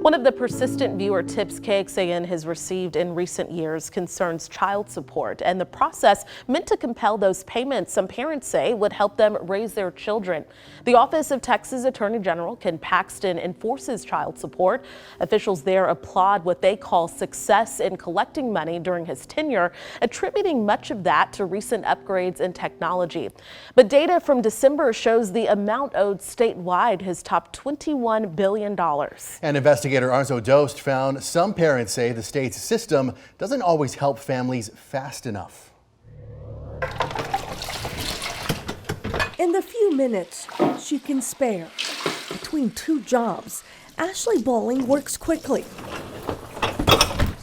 One of the persistent viewer tips KXAN has received in recent years concerns child support and the process meant to compel those payments some parents say would help them raise their children. The Office of Texas Attorney General Ken Paxton enforces child support. Officials there applaud what they call success in collecting money during his tenure, attributing much of that to recent upgrades in technology. But data from December shows the amount owed statewide has topped $21 billion. And investigator Arzo Dost found some parents say the state's system doesn't always help families fast enough. In the few minutes she can spare between two jobs, Ashely Bolling works quickly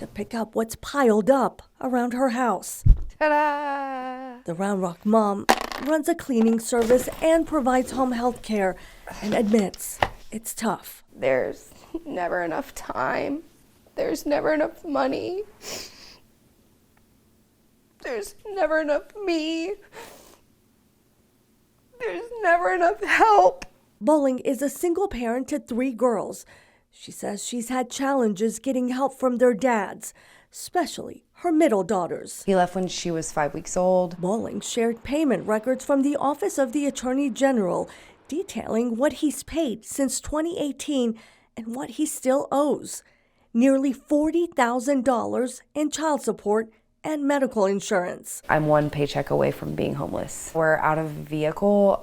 to pick up what's piled up around her house. Ta-da! The Round Rock mom runs a cleaning service and provides home health care and admits it's tough. There's never enough time. There's never enough money. There's never enough me. There's never enough help. Bolling is a single parent to 3 girls. She says she's had challenges getting help from their dads, especially her middle daughters. He left when she was 5 weeks old. Bolling shared payment records from the Office of the Attorney General, detailing what he's paid since 2018 and what he still owes. Nearly $40,000 in child support and medical insurance. I'm one paycheck away from being homeless. We're out of vehicle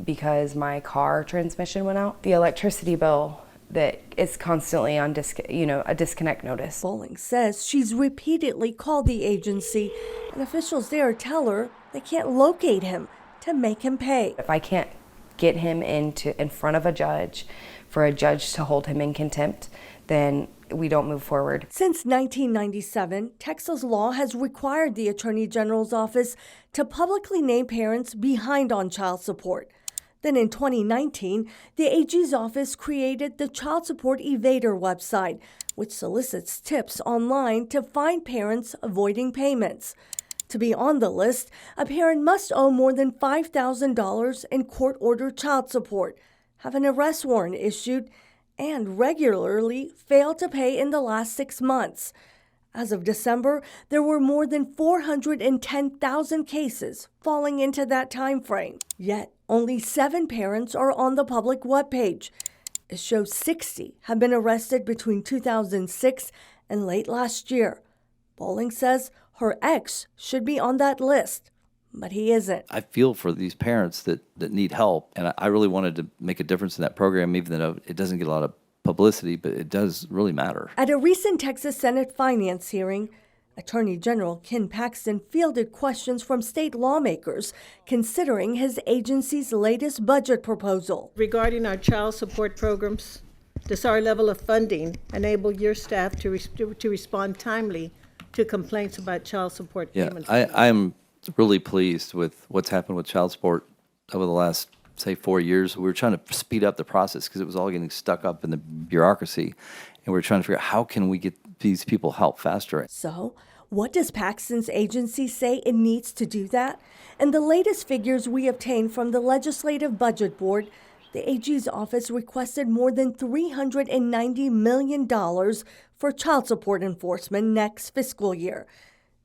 because my car transmission went out. The electricity bill that is constantly on a disconnect notice. Bolling says she's repeatedly called the agency, and officials there tell her they can't locate him to make him pay. If I can't get him in front of a judge for a judge to hold him in contempt, then we don't move forward. Since 1997, Texas law has required the Attorney General's office to publicly name parents behind on child support. Then in 2019, the AG's office created the Child Support Evader website, which solicits tips online to find parents avoiding payments. To be on the list, a parent must owe more than $5,000 in court-ordered child support, have an arrest warrant issued, and regularly fail to pay in the last 6 months. As of December, there were more than 410,000 cases falling into that time frame. Yet, only 7 parents are on the public webpage. It shows 60 have been arrested between 2006 and late last year. Bolling says her ex should be on that list, but he isn't. I feel for these parents that need help, and I really wanted to make a difference in that program, even though it doesn't get a lot of publicity, but it does really matter. At a recent Texas Senate finance hearing, Attorney General Ken Paxton fielded questions from state lawmakers considering his agency's latest budget proposal. Regarding our child support programs, does our level of funding enable your staff to respond timely to complaints about child support payments? I'm really pleased with what's happened with child support over the last, say, 4 years. We were trying to speed up the process because it was all getting stuck up in the bureaucracy, and we were trying to figure out how can we get these people help faster. So, what does Paxton's agency say it needs to do that? In the latest figures we obtained from the Legislative Budget Board, the AG's office requested more than $390 million for child support enforcement next fiscal year.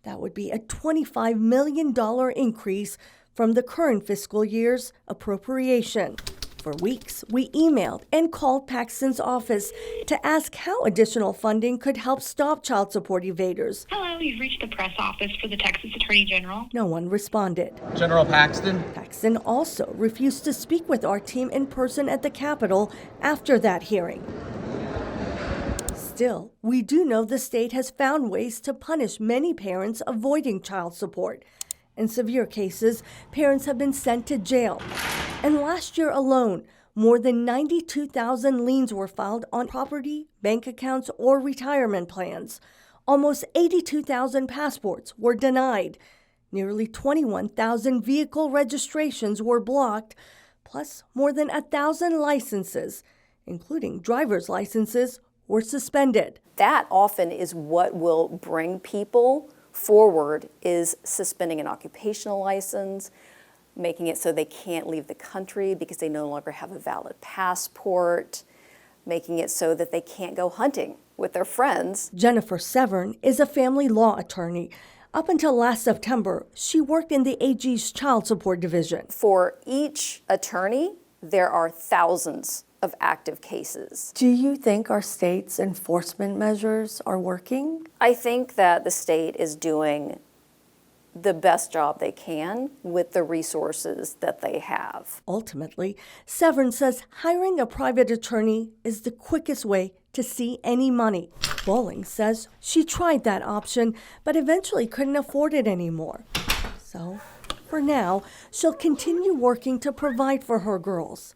That would be a $25 million increase from the current fiscal year's appropriation. For weeks, we emailed and called Paxton's office to ask how additional funding could help stop child support evaders. Hello, you've reached the press office for the Texas Attorney General. No one responded. General Paxton? Paxton also refused to speak with our team in person at the Capitol after that hearing. Still, we do know the state has found ways to punish many parents avoiding child support. In severe cases, parents have been sent to jail. And last year alone, more than 92,000 liens were filed on property, bank accounts, or retirement plans. Almost 82,000 passports were denied. Nearly 21,000 vehicle registrations were blocked, plus more than 1,000 licenses, including driver's licenses, were suspended. That often is what will bring people forward, is suspending an occupational license, making it so they can't leave the country because they no longer have a valid passport, making it so that they can't go hunting with their friends. Jennifer Severn is a family law attorney. Up until last September, she worked in the AG's child support division. For each attorney, there are thousands of active cases. Do you think our state's enforcement measures are working? I think that the state is doing the best job they can with the resources that they have. Ultimately, Severn says hiring a private attorney is the quickest way to see any money. Bolling says she tried that option, but eventually couldn't afford it anymore. So, for now, she'll continue working to provide for her girls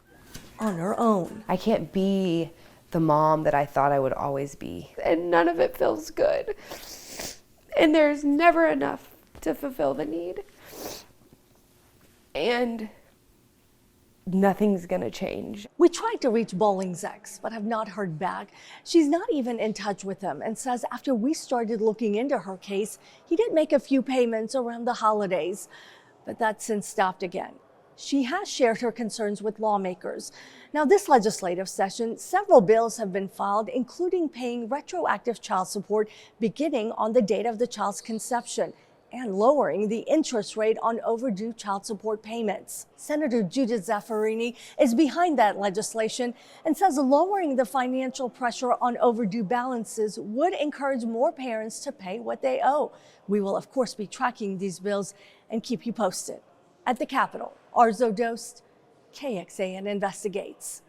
on her own. I can't be the mom that I thought I would always be. And none of it feels good. And there's never enough to fulfill the need. And nothing's gonna change. We tried to reach Bolling's ex, but have not heard back. She's not even in touch with him and says after we started looking into her case, he did make a few payments around the holidays, but that's since stopped again. She has shared her concerns with lawmakers. Now, this legislative session, several bills have been filed, including paying retroactive child support beginning on the date of the child's conception and lowering the interest rate on overdue child support payments. Senator Judith Zaffirini is behind that legislation and says lowering the financial pressure on overdue balances would encourage more parents to pay what they owe. We will, of course, be tracking these bills and keep you posted. At the Capitol, Arzo Dost, KXAN Investigates.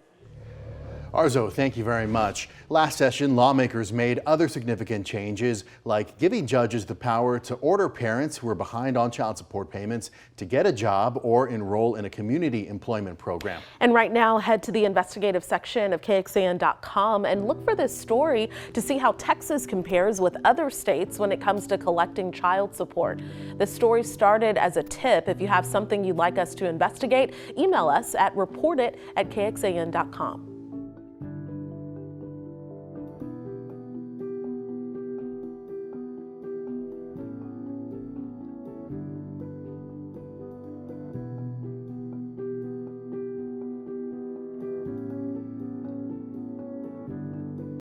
Arzo, thank you very much. Last session, lawmakers made other significant changes, like giving judges the power to order parents who are behind on child support payments to get a job or enroll in a community employment program. And right now, head to the investigative section of KXAN.com and look for this story to see how Texas compares with other states when it comes to collecting child support. This story started as a tip. If you have something you'd like us to investigate, email us at reportit@KXAN.com.